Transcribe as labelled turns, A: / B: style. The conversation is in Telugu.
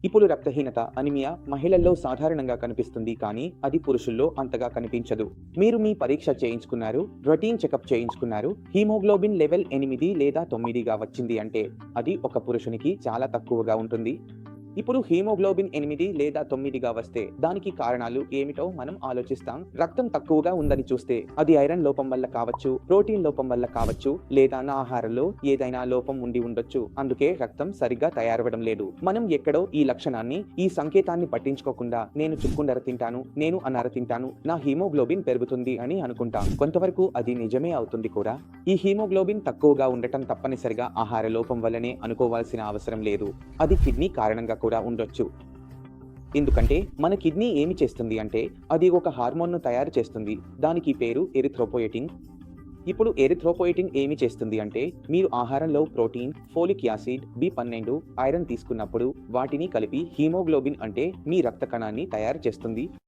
A: ఇప్పుడు రక్తహీనత అనిమియా మహిళల్లో సాధారణంగా కనిపిస్తుంది, కానీ అది పురుషుల్లో అంతగా కనిపించదు. మీరు మీ పరీక్ష చేయించుకున్నారు, రొటీన్ చెకప్ చేయించుకున్నారు, హీమోగ్లోబిన్ లెవెల్ 8 లేదా 9గా వచ్చింది అంటే అది ఒక పురుషునికి చాలా తక్కువగా ఉంటుంది. ఇప్పుడు హీమోగ్లోబిన్ 8 లేదా 9గా వస్తే దానికి కారణాలు ఏమిటో మనం ఆలోచిస్తాం. రక్తం తక్కువగా ఉందని చూస్తే అది ఐరన్ లోపం వల్ల కావచ్చు, ప్రోటీన్ లోపం వల్ల కావచ్చు, లేదా నా ఆహారంలో ఏదైనా లోపం ఉండి ఉండొచ్చు. అందుకే రక్తం సరిగ్గా తయారవడం లేదు. మనం ఎక్కడో ఈ లక్షణాన్ని, ఈ సంకేతాన్ని పట్టించుకోకుండా నేను చుక్కున్నర తింటాను, నేను అన్నర తింటాను, నా హీమోగ్లోబిన్ పెరుగుతుంది అని అనుకుంటాం. కొంతవరకు అది నిజమే అవుతుంది కూడా. ఈ హీమోగ్లోబిన్ తక్కువగా ఉండటం తప్పనిసరిగా ఆహార లోపం వల్లనే అనుకోవాల్సిన అవసరం లేదు. అది కిడ్నీ కారణంగా కూడా ఉండొచ్చు. ఎందుకంటే మన కిడ్నీ ఏమి చేస్తుంది అంటే అది ఒక హార్మోన్ను తయారు చేస్తుంది. దానికి పేరు ఎరిథ్రోపోయెటిన్. ఇప్పుడు ఎరిథ్రోపోయెటిన్ ఏమి చేస్తుంది అంటే మీరు ఆహారంలో protein, folic acid, B12, iron తీసుకున్నప్పుడు వాటిని కలిపి హీమోగ్లోబిన్ అంటే మీ రక్త కణాన్ని తయారు చేస్తుంది.